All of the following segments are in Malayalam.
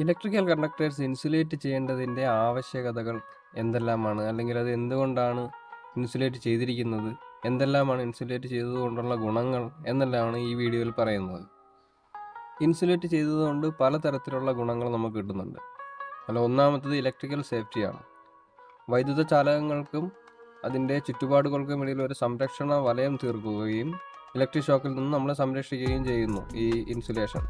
ഇലക്ട്രിക്കൽ കണ്ടക്ടേഴ്സ് ഇൻസുലേറ്റ് ചെയ്യേണ്ടതിൻ്റെ ആവശ്യകതകൾ എന്തെല്ലാമാണ്? അല്ലെങ്കിൽ അത് എന്തുകൊണ്ടാണ് ഇൻസുലേറ്റ് ചെയ്തിരിക്കുന്നത്? എന്തെല്ലാമാണ് ഇൻസുലേറ്റ് ചെയ്തതുകൊണ്ടുള്ള ഗുണങ്ങൾ എന്നെല്ലാമാണ് ഈ വീഡിയോയിൽ പറയുന്നത്. ഇൻസുലേറ്റ് ചെയ്തതുകൊണ്ട് പലതരത്തിലുള്ള ഗുണങ്ങൾ നമുക്ക് കിട്ടുന്നുണ്ട്. ഒന്നാമത്തത് ഇലക്ട്രിക്കൽ സേഫ്റ്റിയാണ്. വൈദ്യുത ചാലകങ്ങൾക്കും അതിൻ്റെ ചുറ്റുപാടുകൾക്കും ഇടയിൽ ഒരു സംരക്ഷണ വലയം തീർക്കുകയും ഇലക്ട്രിക് ഷോക്കിൽ നിന്ന് നമ്മളെ സംരക്ഷിക്കുകയും ചെയ്യുന്നു ഈ ഇൻസുലേഷൻ.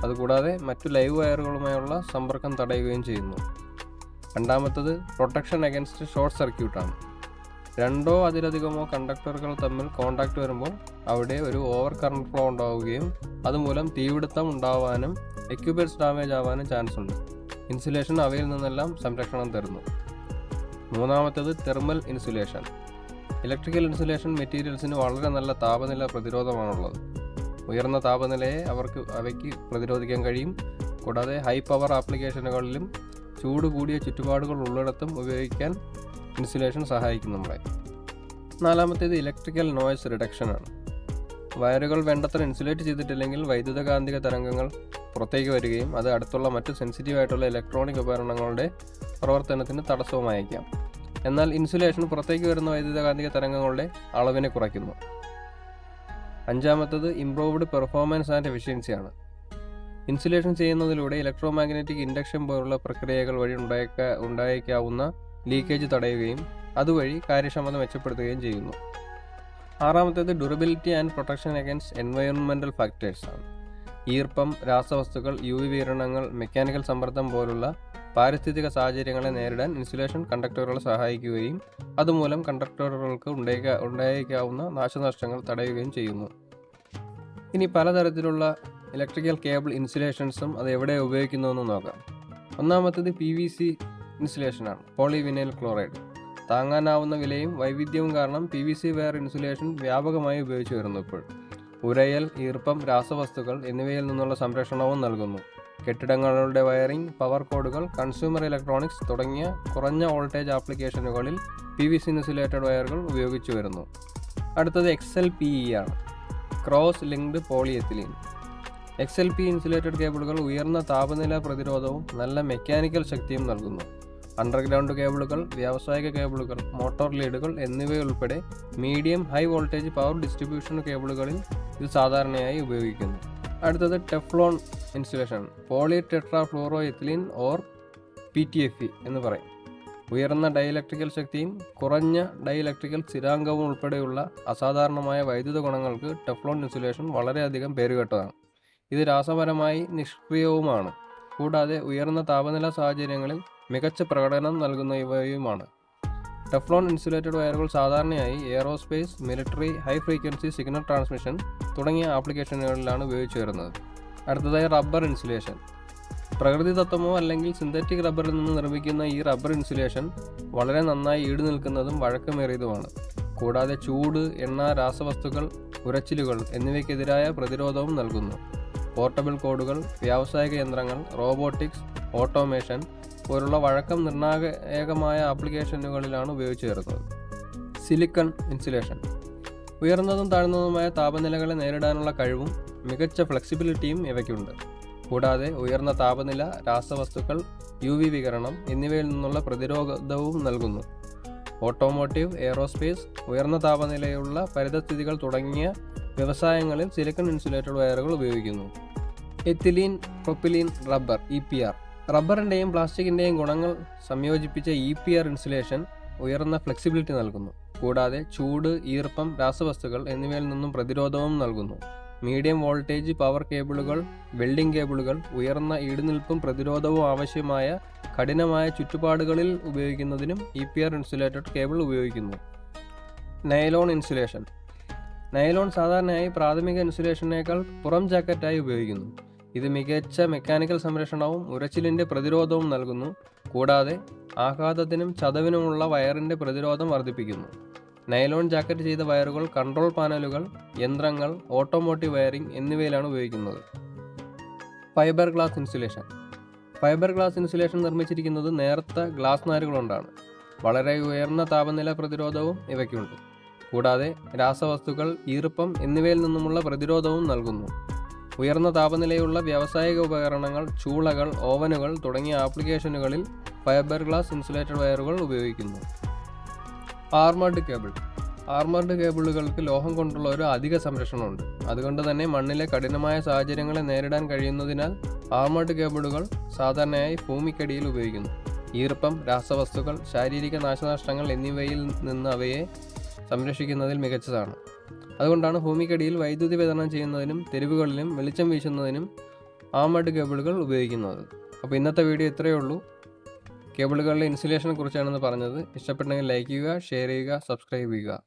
അതുകൂടാതെ മറ്റു ലൈവ് വയറുകളുമായുള്ള സമ്പർക്കം തടയുകയും ചെയ്യുന്നു. രണ്ടാമത്തത് പ്രൊട്ടക്ഷൻ അഗൻസ്റ്റ് ഷോർട്ട് സർക്യൂട്ടാണ്. രണ്ടോ അതിലധികമോ കണ്ടക്ടറുകൾ തമ്മിൽ കോണ്ടാക്ട് വരുമ്പോൾ അവിടെ ഒരു ഓവർ കറണ്ട് ഫ്ലോ ഉണ്ടാവുകയും അതുമൂലം തീപിടുത്തം ഉണ്ടാവാനും എക്യുപ്മെൻറ്റ്സ് ഡാമേജ് ആവാനും ചാൻസ് ഉണ്ട്. ഇൻസുലേഷൻ അവയിൽ നിന്നെല്ലാം സംരക്ഷണം തരുന്നു. മൂന്നാമത്തത് തെർമൽ ഇൻസുലേഷൻ. ഇലക്ട്രിക്കൽ ഇൻസുലേഷൻ മെറ്റീരിയൽസിന് വളരെ നല്ല താപനില പ്രതിരോധമാണുള്ളത്. ഉയർന്ന താപനിലയെ അവയ്ക്ക് പ്രതിരോധിക്കാൻ കഴിയും. കൂടാതെ ഹൈ പവർ ആപ്ലിക്കേഷനുകളിലും ചൂട് കൂടിയ ചുറ്റുപാടുകൾ ഉള്ളിടത്തും ഉപയോഗിക്കാൻ ഇൻസുലേഷൻ സഹായിക്കും നമ്മളെ. നാലാമത്തേത് ഇലക്ട്രിക്കൽ നോയ്സ് റിഡക്ഷനാണ്. വയറുകൾ വേണ്ടത്ര ഇൻസുലേറ്റ് ചെയ്തിട്ടില്ലെങ്കിൽ വൈദ്യുതകാന്തിക തരംഗങ്ങൾ പുറത്തേക്ക് വരികയും അത് അടുത്തുള്ള മറ്റു സെൻസിറ്റീവ് ആയിട്ടുള്ള ഇലക്ട്രോണിക് ഉപകരണങ്ങളുടെ പ്രവർത്തനത്തിന് തടസ്സവുമായേക്കാം. എന്നാൽ ഇൻസുലേഷൻ പുറത്തേക്ക് വരുന്ന വൈദ്യുതകാന്തിക തരംഗങ്ങളുടെ അളവിനെ കുറയ്ക്കുന്നു. അഞ്ചാമത്തത് ഇംപ്രൂവ്ഡ് പെർഫോമൻസ് ആൻഡ് എഫിഷ്യൻസിയാണ്. ഇൻസുലേഷൻ ചെയ്യുന്നതിലൂടെ ഇലക്ട്രോ മാഗ്നറ്റിക് ഇൻഡക്ഷൻ പോലുള്ള പ്രക്രിയകൾ വഴി ഉണ്ടായേക്കാവുന്ന ലീക്കേജ് തടയുകയും അതുവഴി കാര്യക്ഷമത മെച്ചപ്പെടുത്തുകയും ചെയ്യുന്നു. ആറാമത്തേത് durability and protection against environmental factors ആണ്. ഈർപ്പം, രാസവസ്തുക്കൾ, UV വികിരണങ്ങൾ, മെക്കാനിക്കൽ സമ്മർദ്ദം പോലുള്ള പാരിസ്ഥിതിക സാഹചര്യങ്ങളെ നേരിടാൻ ഇൻസുലേഷൻ കണ്ടക്ടറുകളെ സഹായിക്കുകയും അതുമൂലം കണ്ടക്ടറുകൾക്ക് ഉണ്ടായേക്കാവുന്ന നാശനഷ്ടങ്ങൾ തടയുകയും ചെയ്യുന്നു. ഇനി പലതരത്തിലുള്ള ഇലക്ട്രിക്കൽ കേബിൾ ഇൻസുലേഷൻസും അത് എവിടെ ഉപയോഗിക്കുന്നുവെന്ന് നോക്കാം. ഒന്നാമത്തേത് PVC ഇൻസുലേഷനാണ്. Polyvinyl chloride. താങ്ങാനാവുന്ന വിലയും വൈവിധ്യവും കാരണം PVC വയർ ഇൻസുലേഷൻ വ്യാപകമായി ഉപയോഗിച്ചു വരുന്നു. ഇപ്പോൾ ഉരയൽ, ഈർപ്പം, രാസവസ്തുക്കൾ എന്നിവയിൽ നിന്നുള്ള സംരക്ഷണവും നൽകുന്നു. കെട്ടിടങ്ങളുടെ വയറിംഗ്, പവർ കോഡുകൾ, കൺസ്യൂമർ ഇലക്ട്രോണിക്സ് തുടങ്ങിയ കുറഞ്ഞ വോൾട്ടേജ് ആപ്ലിക്കേഷനുകളിൽ PVC ഇൻസുലേറ്റഡ് വയറുകൾ ഉപയോഗിച്ചു വരുന്നു. അടുത്തത് XLPE ആണ്. Cross linked polyethylene. XLPE insulated കേബിളുകൾ ഉയർന്ന താപനില പ്രതിരോധവും നല്ല മെക്കാനിക്കൽ ശക്തിയും നൽകുന്നു. അണ്ടർഗ്രൗണ്ട് കേബിളുകൾ, വ്യാവസായിക കേബിളുകൾ, മോട്ടോർ ലീഡുകൾ എന്നിവയുൾപ്പെടെ medium high voltage power distribution കേബിളുകളിൽ ഇത് സാധാരണയായി ഉപയോഗിക്കുന്നു. അടുത്തത് Teflon insulation. Polytetrafluoroethylene or PTFE എന്ന് പറയും. ഉയർന്ന ഡൈഇലക്ട്രിക്കൽ ശക്തിയും കുറഞ്ഞ ഡൈഇലക്ട്രിക്കൽ സ്ഥിരാങ്കവും ഉൾപ്പെടെയുള്ള അസാധാരണമായ വൈദ്യുത ഗുണങ്ങൾക്ക് ടെഫ്ലോൺ ഇൻസുലേഷൻ വളരെയധികം പേരുകേട്ടതാണ്. ഇത് രാസപരമായി നിഷ്ക്രിയവുമാണ്. കൂടാതെ ഉയർന്ന താപനില സാഹചര്യങ്ങളിൽ മികച്ച പ്രകടനം നൽകുന്നവയുമാണ്. ടെഫ്ലോൺ ഇൻസുലേറ്റഡ് വയറുകൾ സാധാരണയായി aerospace, military, high frequency signal transmission തുടങ്ങിയ ആപ്ലിക്കേഷനുകളിലാണ് ഉപയോഗിച്ചു വരുന്നത്. അടുത്തതായി റബ്ബർ ഇൻസുലേഷൻ. പ്രകൃതിദത്തമോ അല്ലെങ്കിൽ സിന്തറ്റിക് റബ്ബറിൽ നിന്ന് നിർമ്മിക്കുന്ന ഈ റബ്ബർ ഇൻസുലേഷൻ വളരെ നന്നായി ഈട് നിൽക്കുന്നതും വഴക്കമേറിയതുമാണ്. കൂടാതെ ചൂട്, എണ്ണ, രാസവസ്തുക്കൾ, ഉരച്ചിലുകൾ എന്നിവയ്ക്കെതിരായ പ്രതിരോധവും നൽകുന്നു. പോർട്ടബിൾ കോഡുകൾ, വ്യാവസായിക യന്ത്രങ്ങൾ, റോബോട്ടിക്സ്, ഓട്ടോമേഷൻ പോലുള്ള വഴക്കം നിർണായകമായ ആപ്ലിക്കേഷനുകളിലാണ് ഉപയോഗിച്ചു വരുന്നത്. Silicon insulation. ഉയർന്നതും താഴ്ന്നതുമായ താപനിലകളെ നേരിടാനുള്ള കഴിവും മികച്ച ഫ്ലെക്സിബിലിറ്റിയും ഇവയ്ക്കുണ്ട്. കൂടാതെ ഉയർന്ന താപനില, രാസവസ്തുക്കൾ, UV വികിരണം എന്നിവയിൽ നിന്നുള്ള പ്രതിരോധവും നൽകുന്നു. ഓട്ടോമോട്ടീവ്, എയറോസ്പേസ്, ഉയർന്ന താപനിലയുള്ള പരിതസ്ഥിതികൾ തുടങ്ങിയ വ്യവസായങ്ങളിൽ സിലിക്കൺ ഇൻസുലേറ്റഡ് വയറുകൾ ഉപയോഗിക്കുന്നു. Ethylene propylene rubber EPR. റബ്ബറിൻ്റെയും പ്ലാസ്റ്റിക്കിൻ്റെയും ഗുണങ്ങൾ സംയോജിപ്പിച്ച EPR ഇൻസുലേഷൻ ഉയർന്ന ഫ്ലെക്സിബിലിറ്റി നൽകുന്നു. കൂടാതെ ചൂട്, ഈർപ്പം, രാസവസ്തുക്കൾ എന്നിവയിൽ നിന്നും പ്രതിരോധവും നൽകുന്നു. മീഡിയം വോൾട്ടേജ് പവർ കേബിളുകൾ, വെൽഡിംഗ് കേബിളുകൾ, ഉയർന്ന ഈടുനിൽപ്പും പ്രതിരോധവും ആവശ്യമായ കഠിനമായ ചുറ്റുപാടുകളിൽ ഉപയോഗിക്കുന്നതിനും EPR ഇൻസുലേറ്റഡ് കേബിൾ ഉപയോഗിക്കുന്നു. Nylon insulation. നൈലോൺ സാധാരണയായി പ്രാഥമിക ഇൻസുലേഷനേക്കാൾ പുറം ജാക്കറ്റായി ഉപയോഗിക്കുന്നു. ഇത് മികച്ച മെക്കാനിക്കൽ സംരക്ഷണവും ഉരച്ചിലിൻ്റെ പ്രതിരോധവും നൽകുന്നു. കൂടാതെ ആഘാതത്തിനും ചതവിനുമുള്ള വയറിൻ്റെ പ്രതിരോധം വർദ്ധിപ്പിക്കുന്നു. നൈലോൺ ജാക്കറ്റ് ചെയ്ത വയറുകൾ കൺട്രോൾ പാനലുകൾ, യന്ത്രങ്ങൾ, ഓട്ടോമോട്ടീവ് വയറിംഗ് എന്നിവയിലാണ് ഉപയോഗിക്കുന്നത്. Fibre glass insulation. Fibre glass insulation നിർമ്മിച്ചിരിക്കുന്നത് നേർത്ത ഗ്ലാസ് നാരുകൊണ്ടാണ്. വളരെ ഉയർന്ന താപനില പ്രതിരോധവും ഇവയ്ക്കുണ്ട്. കൂടാതെ രാസവസ്തുക്കൾ, ഈർപ്പം എന്നിവയിൽ നിന്നുമുള്ള പ്രതിരോധവും നൽകുന്നു. ഉയർന്ന താപനിലയുള്ള വ്യാവസായിക ഉപകരണങ്ങൾ, ചൂളകൾ, ഓവനുകൾ തുടങ്ങിയ ആപ്ലിക്കേഷനുകളിൽ ഫൈബർ ഗ്ലാസ് ഇൻസുലേറ്റഡ് വയറുകൾ ഉപയോഗിക്കുന്നു. ആർമർഡ് കേബിൾ. ആർമർഡ് കേബിളുകൾക്ക് ലോഹം കൊണ്ടുള്ള ഒരു അധിക സംരക്ഷണമുണ്ട്. അതുകൊണ്ട് തന്നെ മണ്ണിലെ കഠിനമായ സാഹചര്യങ്ങളെ നേരിടാൻ കഴിയുന്നതിനാൽ ആർമർഡ് കേബിളുകൾ സാധാരണയായി ഭൂമിക്കടിയിൽ ഉപയോഗിക്കുന്നു. ഈർപ്പം, രാസവസ്തുക്കൾ, ശാരീരിക നാശനഷ്ടങ്ങൾ എന്നിവയിൽ നിന്ന് അവയെ സംരക്ഷിക്കുന്നതിൽ മികച്ചതാണ്. അതുകൊണ്ടാണ് ഭൂമിക്കടിയിൽ വൈദ്യുതി വിതരണം ചെയ്യുന്നതിനും തെരുവുകളിലും വെളിച്ചം വീശുന്നതിനും ആർമർഡ് കേബിളുകൾ ഉപയോഗിക്കുന്നത്. അപ്പോൾ ഇന്നത്തെ വീഡിയോ ഇത്രയേ ഉള്ളൂ. കേബിളുകളുടെ ഇൻസുലേഷനെ കുറിച്ചാണെന്ന് പറഞ്ഞത്. ഇഷ്ടപ്പെട്ടെങ്കിൽ ലൈക്ക് ചെയ്യുക, ഷെയർ ചെയ്യുക, സബ്സ്ക്രൈബ് ചെയ്യുക.